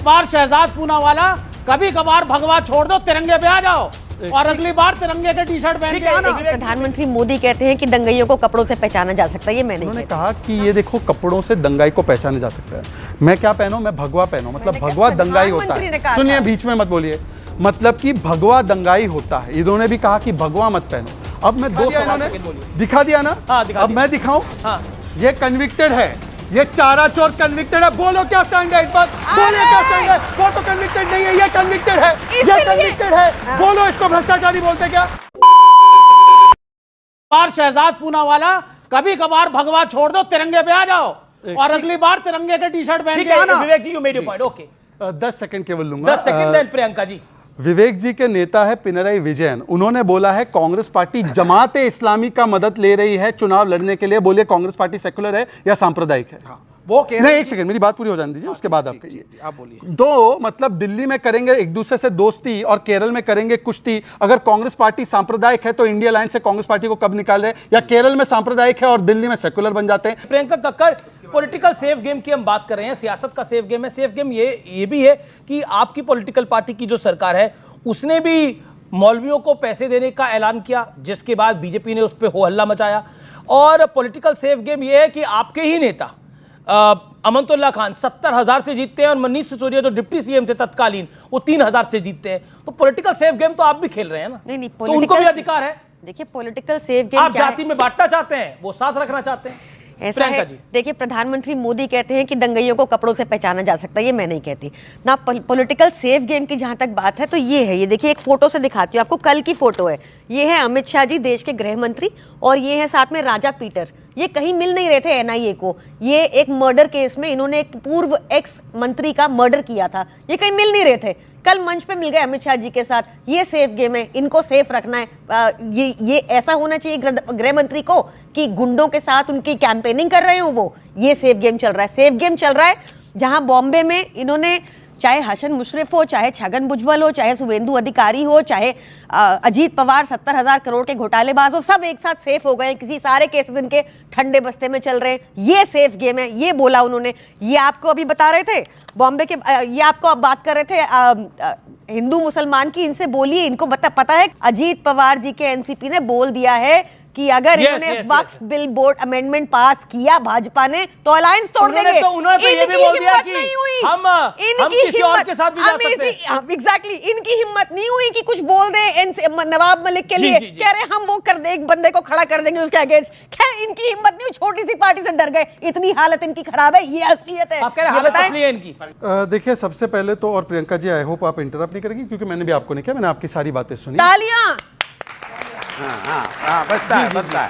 बार शहजाद पूनावाला, कभी कभार भगवा छोड़ दो, तिरंगे पे आ जाओ और अगली बार तिरंगे के टी शर्ट पहन के आना। प्रधानमंत्री मोदी कहते हैं कि दंगाइयों को कपड़ों से पहचाना जा सकता है, ये मैंने उन्होंने कहा कि ये देखो कपड़ों से दंगाई को पहचाना जा सकता है। मैं क्या पहनूं? मैं भगवा पहनूं, मतलब भगवा दंगाई होता है। सुनिए, बीच में मत बोलिए, मतलब कि भगवा दंगाई होता है। इन्होंने भी कहा कि भगवा मत पहनो। अब मैं दो सवाल दिखा दिया ना, अब मैं दिखाऊं? ये कन्विक्टेड है, ये चारा चोर कन्विक्टेड है। बोलो क्या स्टैंड है इस पर? बोलो क्या स्टैंड है? वो तो कन्विक्टेड नहीं है, ये कन्विक्टेड है, ये कन्विक्टेड है। बोलो इसको भ्रष्टाचारी बोलते क्या? बार शहजाद पूनावाला, कभी कभार भगवा छोड़ दो, तिरंगे पे आ जाओ और अगली बार तिरंगे के टी शर्ट पहन के आना। Vivek ji, you made your point. Okay, 10 second केवल लूंगा। 10 सेकंड। देन प्रियंका जी। विवेक जी के नेता है पिनराई विजयन, उन्होंने बोला है कांग्रेस पार्टी जमाते इस्लामी का मदद ले रही है चुनाव लड़ने के लिए। बोलिए कांग्रेस पार्टी सेकुलर है या सांप्रदायिक है? वो कह नहीं, एक सेकंड, मेरी बात पूरी हो जाने दीजिए, उसके बाद आप कहिए। आप बोलिए। दो मतलब दिल्ली में करेंगे एक दूसरे से दोस्ती और केरल में करेंगे कुश्ती। अगर कांग्रेस पार्टी सांप्रदायिक है तो इंडिया लाइन से कांग्रेस पार्टी को कब निकाल रहे? या केरल में सांप्रदायिक है और दिल्ली में सेकुलर बन जाते हैं? Priyanka Kakkar, political safe game की हम बात कर रहे हैं, सियासत का सेफ गेम है। सेफ गेम ये भी है कि आपकी पॉलिटिकल पार्टी की जो सरकार है उसने भी मौलवियों को पैसे देने का ऐलान किया, जिसके बाद बीजेपी ने उस पर हो हल्ला मचाया। और पॉलिटिकल सेफ गेम ये है कि आपके ही नेता अमनतुल्लाह खान 70,000 से जीतते हैं और मनीष सिसोदिया जो डिप्टी सीएम थे तत्कालीन, वो 3,000 से जीतते हैं। तो पॉलिटिकल सेफ गेम तो आप भी खेल रहे हैं ना? नहीं, तो उनको भी अधिकार है। देखिए, पॉलिटिकल सेफ गेम आप जाति में बांटना चाहते हैं, वो साथ रखना चाहते हैं। ऐसा है। देखिए, प्रधानमंत्री मोदी कहते हैं कि दंगाइयों को कपड़ों से पहचाना जा सकता है, ये मैं नहीं कहती ना। पॉलिटिकल सेफ गेम की जहां तक बात है तो ये है, ये देखिए, एक फोटो से दिखाती हूँ आपको, कल की फोटो है। ये है अमित शाह जी, देश के गृह मंत्री, और ये है साथ में राजा पीटर। ये कहीं मिल नहीं रहे थे एनआईए को। ये एक मर्डर केस में इन्होंने एक पूर्व एक्स मंत्री का मर्डर किया था, ये कहीं मिल नहीं रहे थे। कल मंच पे मिल गए अमित शाह जी के साथ। ये सेफ गेम है, इनको सेफ रखना है। ये ऐसा होना चाहिए गृह मंत्री को कि गुंडों के साथ उनकी कैंपेनिंग कर रहे हो वो। ये सेफ गेम चल रहा है। सेफ गेम चल रहा है जहां बॉम्बे में इन्होंने, चाहे हसन मुशर्रफ हो, चाहे छगन भुजबल हो, चाहे शुवेंदु अधिकारी हो, चाहे अजीत पवार 70,000 करोड़ के घोटालेबाज हो, सब एक साथ सेफ हो गए। किसी सारे केसेस इनके ठंडे बस्ते में चल रहे हैं। ये सेफ गेम है, ये बोला उन्होंने। ये आपको अभी बता रहे थे बॉम्बे के, ये आपको अब बात कर रहे थे हिंदू मुसलमान की। इनको बोलिए, इनको पता है अजीत पवार जी के एनसीपी ने बोल दिया है कि अगर इन्होंने वक्फ बिल बोर्ड अमेंडमेंट पास किया भाजपा ने तो अलायंस तोड़ देंगे। उन्होंने तो ये भी बोल दिया कि हम किसी और के साथ भी जा सकते हैं। एग्जैक्टली, इनकी हिम्मत नहीं हुई कि कुछ बोल दे नवाब मलिक के लिए। कह रहे हम वो कर दे, एक बंदे को खड़ा कर देंगे उसके अगेंस्ट। खैर, इनकी हिम्मत नहीं हुई, छोटी सी पार्टी से डर गए। इतनी हालत इनकी खराब है, ये असलियत है। आप कह रहे हालत असली है इनकी। देखिए, सबसे पहले तो, और प्रियंका जी आई होप आप इंटरप्ट नहीं करेंगी क्योंकि मैंने भी आपको नहीं किया, मैंने आपकी सारी बातें सुनी। तालियां। बचता है।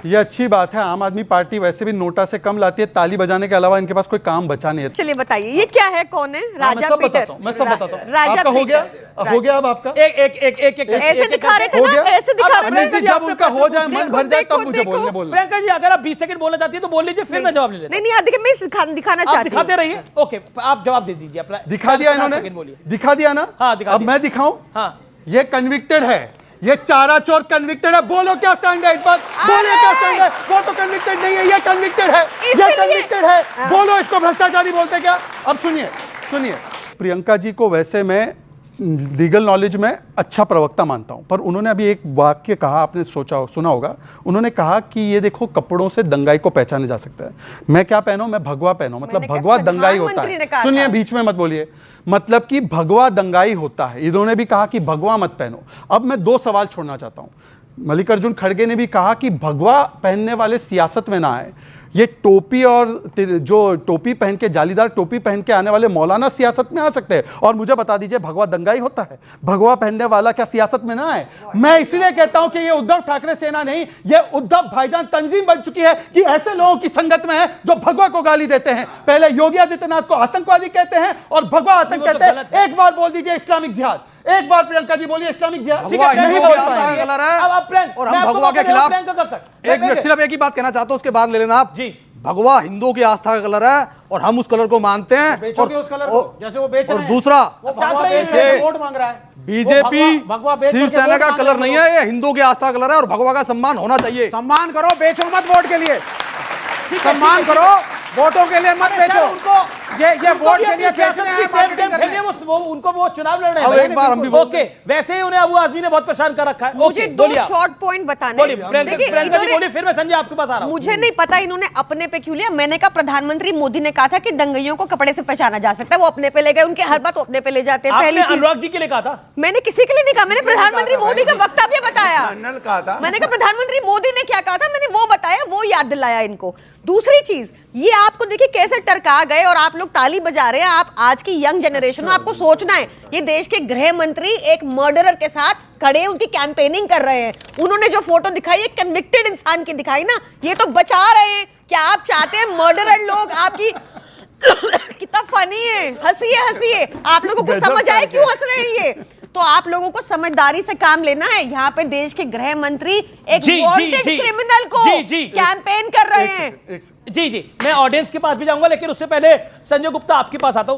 ये अच्छी बात है। आम आदमी पार्टी वैसे भी नोटा से कम लाती है, ताली बजाने के अलावा इनके पास कोई काम बचा नहीं है। चलिए बताइए, ये क्या है, कौन है? राजा पीटर। मैं सब बताता हूँ। राजा आपका हो गया? हो गया अब आपका? एक ऐसे दिखा रहे थे ना, ऐसे दिखा रहे थे। जब उनका हो जाए, मन भर जाए, तब मुझे बोलने। प्रियंका जी, अगर आप 20 सेकंड बोलना चाहती है तो बोल लीजिए, फिर मैं जवाब ले लेता हूं। नहीं, देखिए, मैं दिखाना चाहती हूं। दिखाते रहिए। ओके, आप जवाब दे दीजिए अपना। दिखा दिया इन्होंने, दिखा दिया ना। हाँ, दिखा अब दिया। मैं दिखाऊं? हाँ, ये कन्विक्टेड है, ये चारा चोर कन्विक्टेड है। बोलो क्या स्टैंड है इस पर? बोलो क्या स्टैंड है? वो तो कन्विक्टेड नहीं है, ये कन्विक्टेड है, ये कन्विक्टेड है। बोलो इसको भ्रष्टाचारी बोलते क्या? अब सुनिए, प्रियंका जी को वैसे मैं लीगल नॉलेज में अच्छा प्रवक्ता मानता हूं, पर उन्होंने अभी एक वाक्य कहा, आपने सुना होगा। उन्होंने कहा कि ये देखो कपड़ों से दंगाई को पहचाना जा सकता है। मैं क्या पहनूं? मैं भगवा पहनूं, मतलब भगवा दंगाई होता है। सुनिए, बीच में मत बोलिए, मतलब कि भगवा दंगाई होता है। इन्होंने भी कहा कि भगवा मत पहनो। अब मैं 2 सवाल छोड़ना चाहता हूं। मल्लिकार्जुन खड़गे ने भी कहा कि भगवा पहनने वाले सियासत में ना आए। ये टोपी और जो टोपी पहन के, जालीदार टोपी पहन के आने वाले मौलाना सियासत में आ सकते हैं। और मुझे बता दीजिए, भगवा दंगाई होता है? भगवा पहनने वाला क्या सियासत में ना आए? मैं इसलिए कहता हूं कि ये उद्धव ठाकरे सेना नहीं, ये उद्धव भाईजान तंजीम बन चुकी है कि ऐसे लोगों की संगत में है जो भगवा को गाली देते हैं। पहले योगी आदित्यनाथ को आतंकवादी कहते हैं और भगवा आतंक कहते हैं। एक बार बोल दीजिए इस्लामिक जिहाद, एक बार प्रियंका जी बोलिए इस्लामिक जिहाद। ठीक है, नहीं बोल पाएंगे। अब आप प्रियंका, और हम भगवा के खिलाफ एक मिनट सिर्फ एक ही बात कहना चाहता हूं, उसके बाद ले लेना आप जी। भगवा हिंदुओं की आस्था का कलर है और हम उस कलर को मानते हैं। बेचोगे उस कलर को, जैसे वो बेच रहे हैं। और दूसरा, वोट मांग रहा है। बीजेपी शिवसेना का कलर नहीं है, ये हिंदुओं की आस्था का कलर है और भगवा का सम्मान होना चाहिए। सम्मान करो, बेचो मत वोट के लिए। सम्मान करो, वोटों के लिए मत बेचो। ये वोट के लिए सियासत बेचने की हैं, सेफ मार्केटिंग गेम करने खेलनी है, वो उनको वो चुनाव लड़ना है अब भाई। एक बार हम भी बोलते ओके, वैसे ही उन्हें अबू आजमी ने बहुत परेशान कर रखा है। मुझे ओके, दो बोलिए आप। शॉर्ट पॉइंट बताने बोलिए, हैं। प्रियंका देखिए, प्रियंका जी इन्होंने- बोलिए, फिर मैं संजय आपके पास आ रहा हूँ। मुझे नहीं पता इन्होंने अपने पे क्यों लिया। मैंने कहा प्रधानमंत्री मोदी ने कहा था कि दंगइयों को कपड़े से पहचाना जा सकता है, वो अपने पे ले गए, उनके हर बात वो अपने पे ले जाते हैं। पहली आपने चीज अनुराग जी के लिए कहा था। मैंने किसी के लिए नहीं कहा, मैंने प्रधानमंत्री मोदी का वक्तव्य बताया। कर्नल कहा था। मैंने कहा प्रधानमंत्री मोदी ने क्या कहा था, मैंने वो बताया, वो याद दिलाया इनको। दूसरी चीज, ये आपको देखिए कैसे टरका गए और आप लोग ताली बजा रहे हैं। आप आज की यंग जनरेशन, आपको सोचना है, ये देश के गृह मंत्री एक मर्डरर के साथ खड़े उनकी कैंपेनिंग कर रहे हैं। उन्होंने जो फोटो दिखाई, एक कन्विक्टेड इंसान की दिखाई ना, ये तो बचा रहे हैं। क्या आप चाहते हैं मर्डरर लोग आपकी कितना फनी है, हंसिए आप लोगों को समझ आए क्यों हंस रहे हैं ये? तो आप लोगों को समझदारी से काम लेना है। यहाँ पे देश के गृह मंत्री एक जी, वांटेड जी, क्रिमिनल को जी। कैंपेन कर रहे हैं। जी, मैं ऑडियंस के पास भी जाऊंगा, लेकिन उससे पहले संजय गुप्ता आपके पास आता हूं।